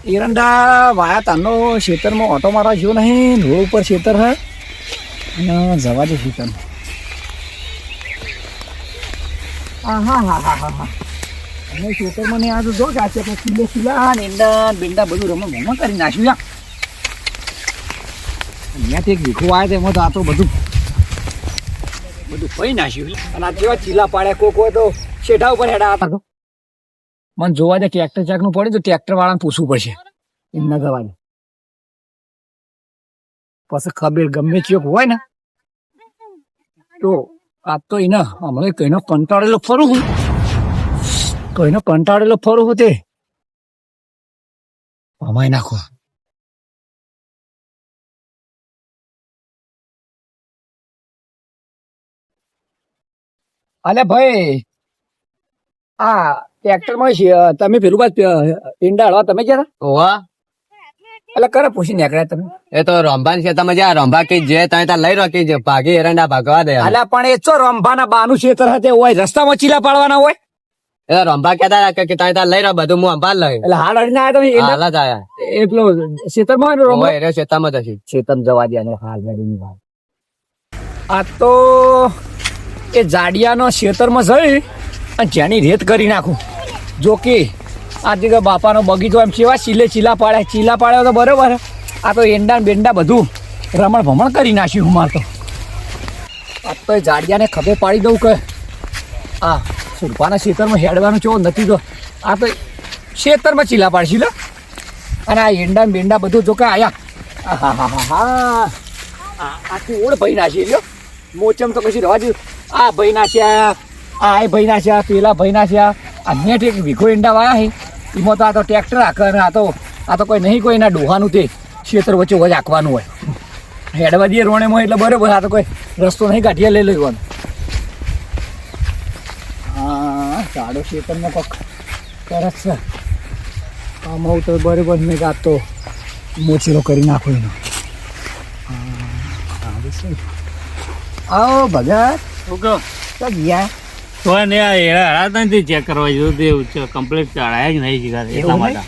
એરંડા વાયા તાનો ખેતરમાં ઓટો મારવા જો નહીં, રોડ ઉપર ખેતર હે અને જવા દે ખેતર. હા અને ખેતરમાં ને આ તો જો ગાશે કિલ્લે કિલ્લા ઈંડા બિંડા બધું રમણ કરી નાખ્યું યા. અહીંયાથી એક ભીખું આવે તો એમાં તો આ તો બધું પડી નાખ્યું. અને આ કેવા ચીલા પાડ્યા કોક હોય તો શેઠા ઉપર હેડા હતા. મને જોવા દે ટ્રેક્ટર ચાકનું પડે તો ટ્રેક્ટર વાળાને પૂછવું પડશે એમના જવાને. પછી ખબર ગમે ચેક હોય ને તો આ તો એને હમણાં કઈનો કંટાળેલો ફરું હું તે અમાય નાખો. અલે ભાઈ આ ટ્રેક્ટર માં તમે પેલું બાદ ઈંડા હળવા તમે ગયા ઓવા એટલે કરે પૂછી નીકળ્યા તમે? એ તો રંભા છે તમે જ્યાં રંભા કે જે તમે ત્યાં લઈ રાખી છે ભાગી એરંડા ભાગવા દે. અલ્યા પણ એ ચો રંભાના બાનું ખેતર હતે હોય રસ્તામાં ચીલા પાડવાના હોય એટલે રંભા કહેતા હતા કે તમે ત્યાં લઈ રહ્યો બધું હું અંબાલ લઈ એટલે હાલ અડીને આવ્યા તમે હાલ જ આયા એ પેલો ખેતરમાં શેતામાં જ હશે. ખેતર જવા દે અને હાલ મેળવી વાત. આ તો એ જાડિયાનો ખેતરમાં જઈ અને જેની રેત કરી નાખું. જો કે આ જગ્યા બાપાનો બગીચો એમ કેવા ચીલા પાડ્યા તો બરોબર. આ તો એંડા બેંડા બધું રમણ ભમણ કરી નાખ્યું હું માર તો. આ તો એ જાડિયાને ખભે પાડી દઉં કે આ સુરપાના ખેતરમાં હેડવાનું ચો નથી તો આ તો ખેતરમાં ચીલા પાડશી લો. અને આ એંડા બેંડા બધું જો કે આયા આખી ઓળ ભાઈ નાખી લ્યો. મોચમ તો કશી રવા દીધું. આ ભાઈ નાખ્યા આ ભાઈ નાખ્યા પેલા ભાઈ નાખ્યા આ નેટ એક વીઘો ઈંડા વાયા છે એમાં તો આ તો ટ્રેક્ટર આખે અને આ તો કોઈ નહીં કોઈ એના ડોહાનું તે ખેતર વચ્ચે વચ આંકવાનું હોય હેડવા દઈએ રોણેમાં એટલે બરોબર. આ તો કોઈ રસ્તો નહીં કાઢીએ લઈ લેવાનો. હા સાડો ખેતરમાં કોક સરસ છે આમાં તો બરોબર મેં આ તો મોચેલો કરી નાખો એનો. આવો ભગત ગયા તો ને ચેક કરવા જોયું કમ્પ્લીટ ચડાયા જ નહીં એટલા માટે.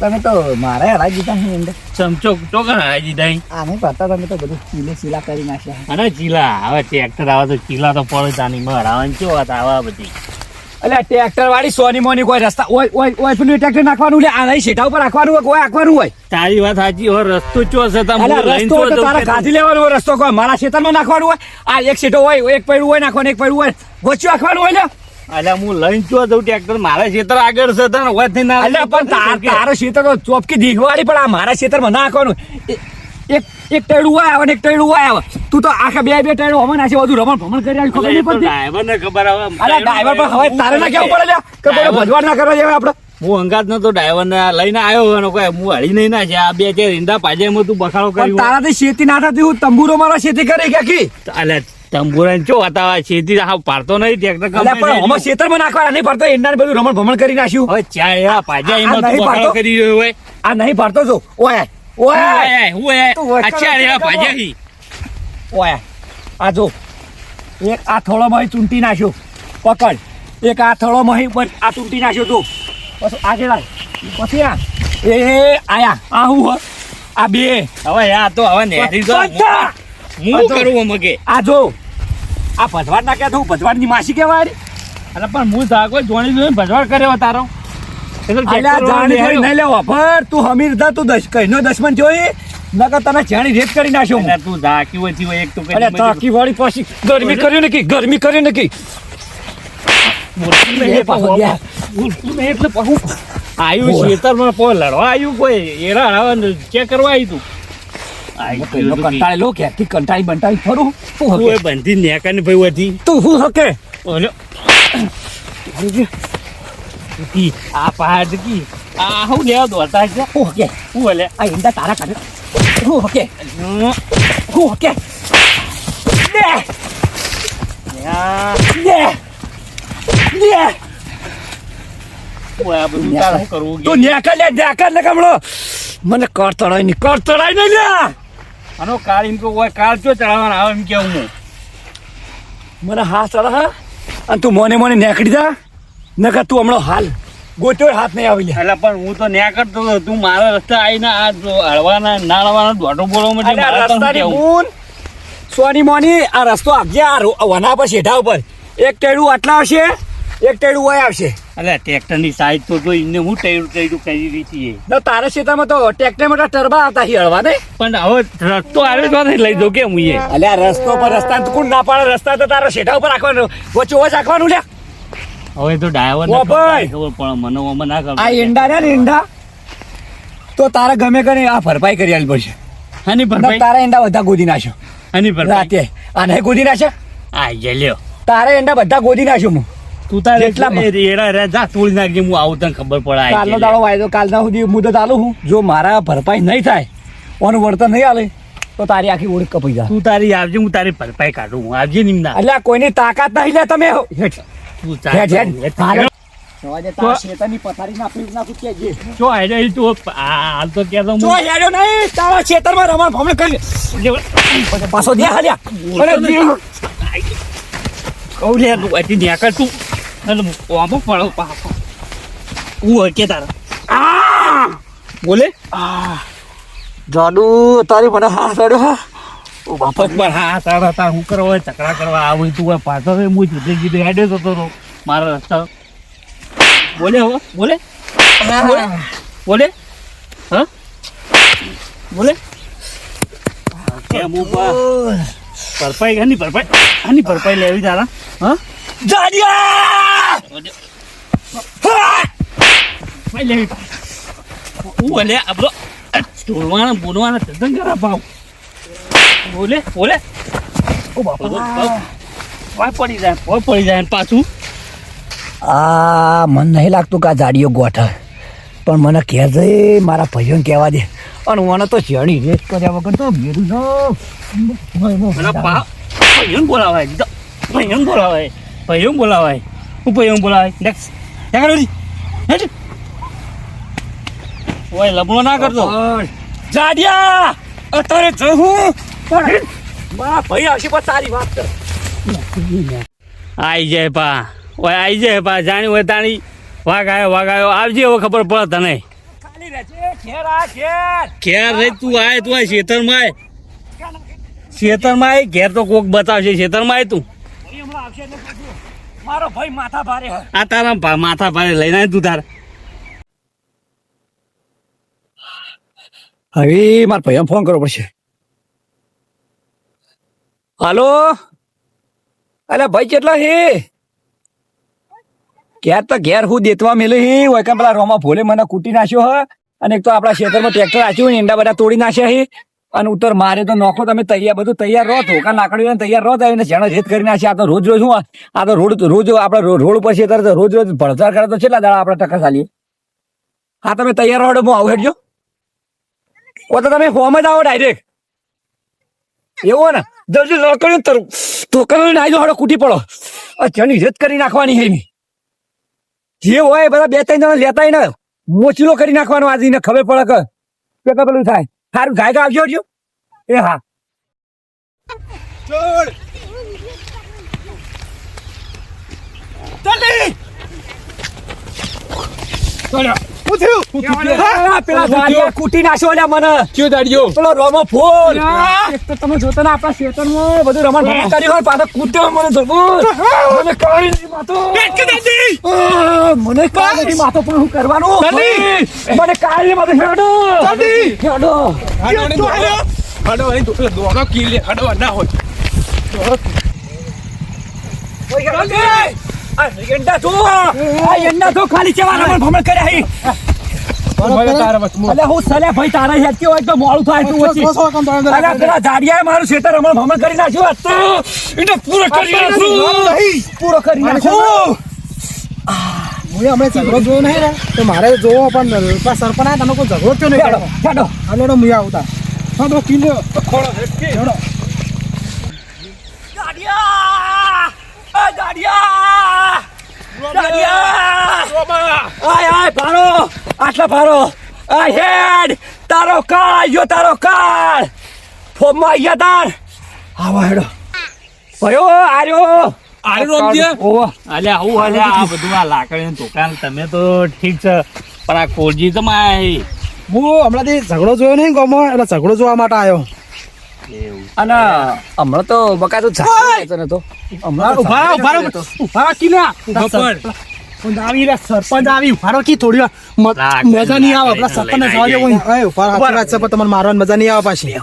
તમે તો મારા હરાઈ દીધા ને અંદર ચમચો ચોકર હરાઈ દીધા આ નહીં પડતા તમે તો બધું ચીલા કરી નાખ્યા. અને ચીલા હવે ટ્રેક્ટર આવે તો ચીલા તો પડે તાની હરાવાની ચો વાત આવા બધી. એટલે ટ્રેક્ટર વાળી સોની મોની કોઈ રસ્તા ઓય પેલું ટ્રેક્ટર નાખવાનું લે આ નહીં શેઠા ઉપર રાખવાનું હોય કોઈ આખવાનું હોય. તારી વાત સાચી હોય રસ્તો ચો છે રસ્તો તારા કાઢી લેવાનો હોય રસ્તો કોઈ મારા ખેતરમાં નાખવાનું હોય. આ એક શેઠો હોય એક પૈડું હોય નાખવાનું એક પૈડું હોય વચ્ચે રાખવાનું હોય ને. એટલે હું લઈને ચો જઉં ટ્રેક્ટર મારા ખેતર આગળ છે તને હોય ના. એટલે પણ તારો ખેતર ચોપકી દીખવાડી પણ આ મારા ખેતરમાં નાખવાનું. એક ટેડું હોય આવે ને એક ટેડું હોય આવે. તું તો આખા બે ટેડું હમણાં નાખે બધું રમણ ભમણ કરી ખબર નહીં પડતી. ડ્રાઈવર ને ખબર આવે. અરે ડ્રાઈવર પણ હવે તારે ના કેવું પડે કે બધું ભજવાડ ના કરવા જાય આપડે. હું અંગાત નતો ડ્રાઈવર ને લઈને આવ્યો અને કોઈ હું હળી નહીં ના છે આ બે ચાર ઈંડા પાજામાં તું બખાડો કરી. તારાથી ખેતી ના થતી હું તંબુરો મારા ખેતી કરી કે તંબુરા ચો હતા ખેતી પાડતો નહીં ટ્રેક્ટર પણ ખેતરમાં નાખવાના નહીં પડતો ઈંડા ને બધું રમણ ભમણ કરી નાખ્યું. હવે ચા એવા પાજા એમાં તું બખાડો કરી રહ્યો હોય. આ નહીં પાડતો જો ઓય આ જો એક આ થોડો મહી ચૂંટી નાખ્યો પકડ. એક આ થોડો મહી ઉપર આ ચૂંટી નાખ્યો તું પછી આગળ પછી આ એ આયા આ હું આ બે હવે યા તો હવે નેરી તો હું કરું મગે. આ જો આ ભજવાડ ના કે તું ભજવાડ ની માસી કેવાય. અરે પણ હું ધાકો જોણી જોઈને ભજવાડ કર્યો તારો નહીં લેવા પર તું હમીર થા તું કઈનો દશમન જોઈ નકર તને જાણી રેત કરી નાખ્યો. તું ધાકી હોય એક તો ધાકી વાળી પાછી ગરમી કર્યું ને કે એટલે આયુ ખેતરમાં પો લડવા આવ્યું કોઈ એરા ચેક કરવા આવ્યું તું કંટાળી લો ક્યાંથી કંટાળી બંટાળી ફરું તું બંધી નેકાની ભાઈ હતી તું શું હકે આ પહાડ કી આ હું લેવા દોડતા છે હું હકે હું લે આ ઈંડા તારા કાઢે હું હકે તું નેકા લે કમળો મને કર તળાય નહીં લે. આનો કાર એમ કે કાર ચો ચડાવવાના આવે એમ કેવું હું મને હા ચડા હા અને તું મોને નેકડી જા નકર તું હમણાં હાલ ગોત્યો હાથ નહીં આવી લે. એટલે પણ હું તો ન્યા કરતો હતો. તું મારા રસ્તે આવીને આ જો હળવાના ના હળવાના દોઢો બોલવા માટે અલ્યા, મારે તો શું રસ્તાની કહેવું? બૂન, સોની મોની આ રસ્તો આપજે આ વના પર શેઠા ઉપર. એક ટેડું આટલા આવશે, એક ટેડું વય આવશે. અલ્યા ટ્રેક્ટરની સાઈડ તો એને હું ટેડું કરી દીધી છે. ને તારા ક્ષેત્રમાં તો ટ્રેક્ટર મોટા ટરબા આવતા હી હળવા નહીં. પણ હવે રસ્તો આવ્યો તો લઈ દો કે હું એ અલ્યા રસ્તો પર રસ્તા તો કોણ ના પાડે? રસ્તા તો તારા શેઠા ઉપર રાખવાનું, વચ્ચે વચ રાખવાનું લ્યા. હવે તો ડ્રાઈવર ઓ ભાઈ! ખબર પણ મને ઓમાં ના ખબર આ ઈંડા ને ઈંડા તો તારે ગમે કરે આ ભરપાઈ કરી આલી પડશે. હાની ને ભરપાઈ તારા ઈંડા બધા ગોદી નાખ્યો હાની ભરપાઈ રાતે. આ નહીં ગોદી નાખ્યા? આ જે લ્યો તારે ઈંડા બધા ગોદી નાખ્યો હું. તું તારે જેટલામાં. રેડા રે જા તોડી નાખજે હું આવું તને ખબર પડે આ કાલનો જે દાડો લ્યો. વાયદો કાલના સુધી મુદત આલું હું. જો મારા ભરપાઈ નહીં થાય ઓનું વળતર નહીં આલે તો તારી આખી ઓળખ કપાઈ જાય. તું તારી આવજે હું તારી ભરપાઈ કાઢું હું આવજે નિમના એટલે આ કોઈની તાકાત નહીં લે તમે. હેઠ. તું હેઠ, હેઠ. હાલો. ચાલ સવાજે તારા શેતાની પથારી નાખી નાખું કેજે. જો આઈ તું હાલ તો કહેતો જો હું હેડ્યો નહીં તારા ખેતરમાં રમણ ભમણ કરી પાછો દે હાલ્યા. અરે દે. કહું લે તું અહીંથી નેકળ તું અને આમાં પડો પાછો હું કે તારા બોલે જાડુ તારી મને હા સાડ્યો હા. ઓ બાપા પર હા તારા તાર હું કરવા હોય તકડા કરવા આવું તું હોય પાછો રે હું જુદે જુદે હેડે જતો રહો મારા રસ્તા બોલે હવે બોલે બોલે હા બોલે કેમ ઉપર ભરપાઈ આની ભરપાઈ લેવી તારા હા જાડિયા ભાઈ લેવી હું બોલે આપણો તોડવાના બોલવાના તદ્દન કરા ભાવ બોલે બોલે ઓ બાપા ભાઈ પડી જાય ને પાછું આ મને નહીં લાગતું કે આ જાડીઓ ગોઠા પણ મને ઘેર જઈ મારા ભાઈઓને કહેવા દે. અને મને તો જણી રેસ કર્યા વગર તો મેરું ભાઈઓને બોલાવાય ભાઈઓને બોલાવાય હું ભાઈઓને બોલાવાય નેક્સ્ટ ઓય લબડો ના કરતો જાડિયા અત્યારે જવું પણ મારા ભાઈ આવશે પણ તારી વાત કર. આઈ જાય પા ઓય આઈ જાય પા જાણી હોય તાણી વાઘ આવ્યો આવજે હવે ખબર પડે તને ખાલી રહેજે ઘેર આ ઘેર. ઘેર રે તું આય ખેતરમાં આય ઘેર તો કોક બતાવશે ખેતરમાં આય તું ભાઈ હમણાં આવશે એટલે પાછું મારો ભાઈ માથા ભારે હોય. આ તારા માથા ભારે લઈને આય તું તાર હવે મારા ભાઈને ફોન કરવો પડશે. હાલો અલ્યા ભાઈ કેટલા હે? ઘેર તો ઘેર હું દેતવા મેલે હે હોય કે પેલા રોમા ભોલે મને કૂટી નાખ્યો હ અને એક તો આપણા ખેતરમાં ટ્રેક્ટર આચ્યું ને ઈંડા બધા તોડી નાખ્યા હે અને ઉત્તર મારે તો નોખો તમે બધું તૈયાર રહો ધોકા નાકડીઓ તૈયાર રહો આવીને જેણે રેત કરી નાખ્યા. આ તો રોજ રોજ હું આ તો રોજ આપણે રોડ ઉપર છે ત્યારે રોજ ભળતર કરે તો કેટલા દાડા આપણે ટકા ચાલીએ. હા તમે તૈયાર રહો હું આવું હેડજો. ઓ તો તમે હોમ જ આવો ડાયરેક્ટ એવું ને જલ્દી નોકરી તો કરી નાખી દો હડો કૂટી પડો. જેની રેત કરી નાખવાની હે જે હોય બધા 2-3 જણા લેતા ને મોચલો કરી નાખવાનો આજે ને ખબર પડે કે પેલું થાય. સારું ગાય આવજો હજો. એ હા પેલા દાડિયા કૂટી નાખ્યો લ્યા મને. કયો દાડિયો પેલો રોમો ફૂલ એક તો તમે જોતા ને આપણા ખેતરમાં બધું રમણ ભમણ કર્યું હોય પાછા કૂટ્યો મને જબૂર. મને કાળી નથી માથો મને કાળી નથી માથો પણ હું કરવાનું મને કાળી માથો હેડો દોડો કિલે હડવા ના હોય એંડા તો ખાલી છે રમણ ભમણ કર્યા હી. અલે હું સલે ભાઈ તારા હેડ કેવો એકદમ મોડું થાય તું વચ્ચે. અલે પેલા જાડિયાએ મારું ખેતર રમણ ભમણ કરી નાખ્યું આ તો એને પૂરો કરી નાખું પૂરો કરી નાખું. હું હમણાં ઝઘડો જોયો નહીં ને તો મારે જોવો પણ સરપંચ તમે કોઈ ઝઘડો થયો નહીં હેડો હેડો હાલો હું આવતા હા તો કિલો જાડિયા જાડિયા આય આય ભારો આટલા ભારો આય હેડ તારો કાળ જો તારો કાળ ફોમમાં અહીંયા તાર આવા હેડો ભયો આર્યો આરે રોમજી અલ્યા હું અલ્યા આ બધું આ લાકડીનું દુકાન તમે તો ઠીક છે પણ આ કોરજી તો માં હું હમણાંથી ઝઘડો જોયો નહીં ગામમાં એટલે ઝઘડો જોવા માટે આવ્યો. અને હમણાં તો બકાતું ચાલે ને તો ઉભા કિલા સરપંચ આવી ઉભારો કી થોડી વાર મજા નહીં આવે આપણા સરપંચ ને જવા દેવું. ઉભા સાચી વાત છે પણ તમને મારવાની મજા નહીં આવે પાછી.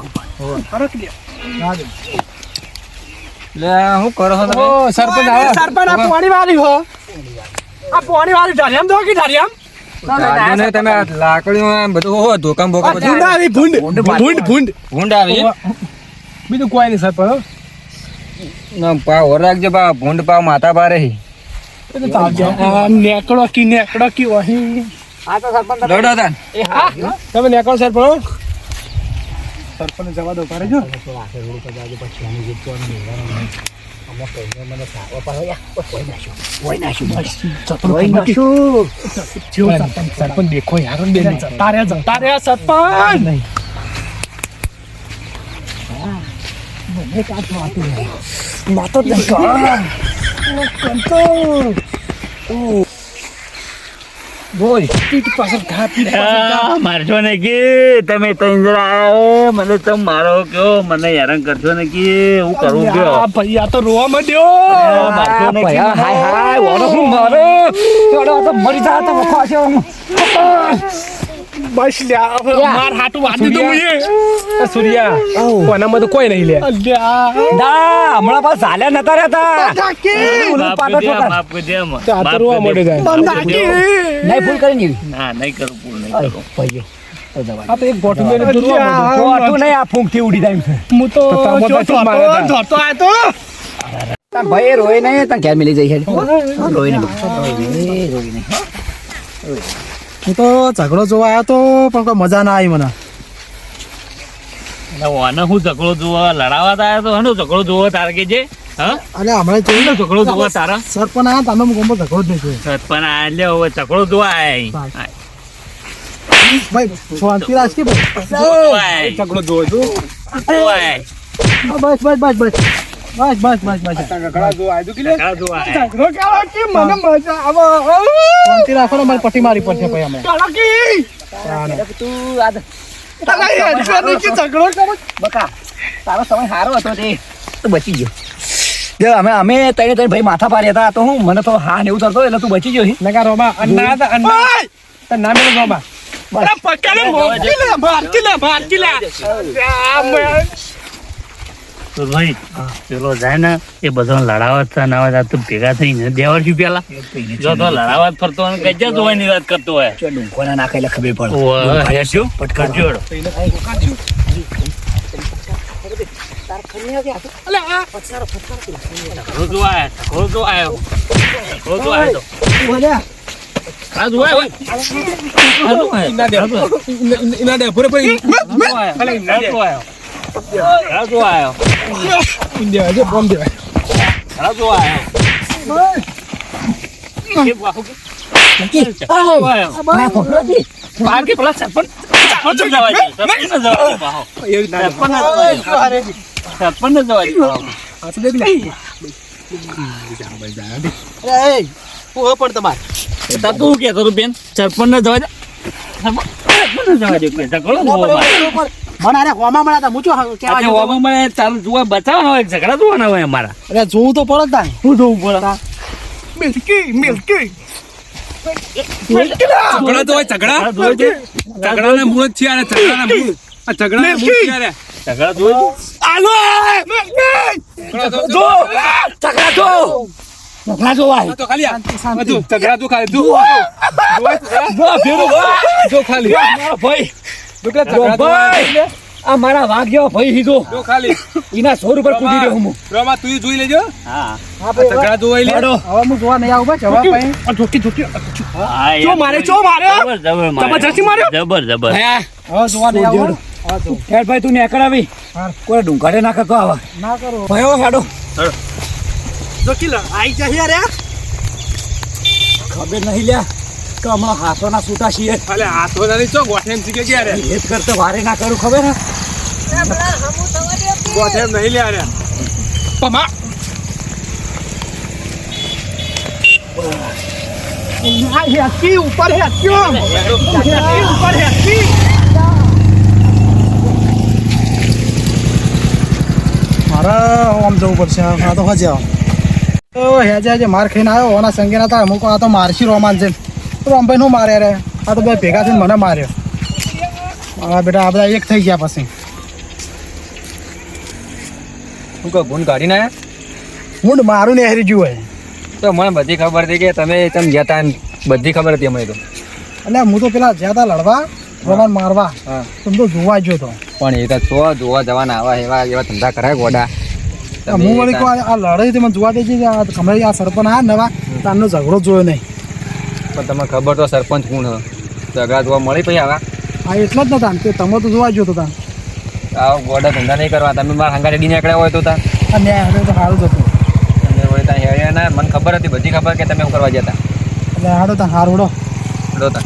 હું કરો છો ઓ સરપંચ આવે. સરપંચ આ પાણી વાળી હો આ પાણી વાળી ઢારિયામ દો કે ઢારિયામ તમે લાકડીઓ બધું હો ધોકામ બોકામ ભૂંડ આવી ભૂંડ ભૂંડ ભૂંડ ભૂંડ આવી બીજું કોઈ નહીં સરપંચ. પાવ રાખજો પા ભૂંડ પાવ માથા પારે નેકડો કી વહી દોડો તા તમે નેકડો સરપંચ. સરપંચ જવા દો પારે જો સરપંચ દેખો યાર જતા રહ્યા સરપંચ. મારજો ને કે તમે ત્રણ જણા આવો મને તમે મારો કયો મને હેરાન કરશો ને કે હું કરું કયો ભાઈ આ તો રોવા માંડ્યો. મારજો ને કે મરી જા તો વખો છે બસ લ્યા હવે માર હાટું વાંધી તો મુએ સૂર્યા કોનામાં તો કોઈ નહીં લે. ના હમણાં પાસ ચાલ્યા નતા રહેતા માફ કરી દે આ તો રોવા માંડ્યો જાય. નહીં ભૂલ કરી નહીં ના નહીં કરું પૂરું નહીં કરું આ તો એક બોટલ લઈને તો રોવા માંડ્યો. આટલું નહીં આ ફૂંકથી ઉડી જાય છે. હું તો જોતો આયો તો તાર ભાઈ રોય નહીં તાર ઘેર મિલી જાય છે રોય નહીં હું તો ઝઘડો જોવા આવ્યો તો પણ કોઈ મજા ના આવી મને. ઓને હું ઝઘડો જોવા લડાવા આવ્યો તો હનો ઝઘડો જોવો તારે કે છે હા અરે હમણાં જોયું ને ઝઘડો જોવા તારા સરપંચ આયા તમે ગમો ઝઘડો જ નહીં જોયો. પણ આ લે હવે ઝઘડો જોવા આયા ભાઈ શાંતિ રાખ કે ભાઈ. ઝઘડો જોવો છું બસ બસ બસ બસ બસ બસ બસ બસ ઝઘડો કેવો કે મને મજા આવે. શાંતિ રાખો ને મારી પટ્ટી મારી પડશે ભાઈ અમે ઝઘડો બકા તારો સમય સારો હતો તે તું બચી ગયો. જો અમે તને ભાઈ માથા પાડ્યા હતા તો હું મને તો હા ને એવું થતો એટલે તું બચી ગયો. નકા રોબા અન્ના તાર નામ એ રોબા તો ભાઈ પેલો જાય ને એ બધા લડાવત ના તું ભેગા થઈને દેવડ્યું પેલા જો તો લડાવત ફરતો હોય કઈ જતો હોય ની વાત કરતો હોય ડુંકોના નાખેલા ખબર પડે પટકાર જોડો તું કે કરું બેન સરપંચ ને જવા દે ચાલુ જોવા બચાવવાનો હોય ઝઘડા જોવાના હોય અમારા અરે જોવું તો પડે તા શું જોવું પડે મિલ્કી મિલ્કી ઝઘડા તો હોય ઝઘડાના મૂળ જ છે અને ઝઘડાના મૂળ આ ઝઘડાના મૂળ છે રે ઝઘડા જોયું ઝઘડા જોવાય તો ખાલી આ જો ઝઘડા તો ખાલી જો ખાલી ભાઈ ઝઘડા ભાઈ આ મારા વાગ્યો ભાઈ હીધો જો ખાલી એના 100 રૂપિયા કૂદી દે હું રોમા તું જોઈ લેજો હા ઝઘડા જોઈ લે હવે હું જોવા નહીં આવું ભાઈ જવા ભાઈ ચો મારે જબરજસ્તી માર્યો જબર હવે જોવા નહીં આવું હેડ ભાઈ તું ને કરાવી કોઈ ડુંગાડે ના કરતો આવા ના કરો ભયો હેડો જો કિલા આઈ જાય રે ખબર નહીં લ્યા કે હમણાં હાથોના છૂટા છીએ અલે હાથો નાની ચો ગોઠેમ શીખે ગયા રે એ કરતા વારે ના કરું ખબર હે ગોઠેમ નહીં લે રે પમા આ હેચકી ઉપર હેચક્યો હેચકી ઉપર હેચકી મારે આમ જવું પડશે આ તો હજે તો હેજે હેજે માર ખાઈને આવ્યો ઓના સંગે ના થાય અમુક આ તો મારશી રોમાન છે તો રામભાઈ નું મારે રે આ તો બે ભેગા થઈને મને માર્યો મારા બેટા આ બધા એક થઈ ગયા પછી શું કહો ગુણ કાઢીને આયા? હું મારું ને હેરી જુએ તો મને બધી ખબર હતી કે તમે ગયા તા ને બધી ખબર હતી અમને તો. એટલે હું તો પેલા જ્યાં તા લડવા રોમાન મારવા હા તમે તો જોવા ગયો તો પણ એ તો જોવા જવાના આવા એવા ધંધા કરાય ગોડા. હું વળી કહું આ લડાઈ તે મને જોવા દે છે કે આ હમણાં આ સરપંચ આ નવા તારનો ઝઘડો જોયો નહીં પણ તમને ખબર તો સરપંચ કોણ હ? ઝઘડા જોવા મળી પછી આવા આ એટલો જ નતા તે તમે તો જોવા ગયો તો તા આવા ગોડા ધંધા નહીં કરવા. તમે મારા હંગા રેડી નીકળ્યા હોય તો તા આ ન્યાય હવે તો સારું જ હતું તમે વળી ત્યાં હેડ્યા ના. મને ખબર હતી બધી ખબર કે તમે શું કરવા જતા એટલે હાડો તા હાર ઉડો તા.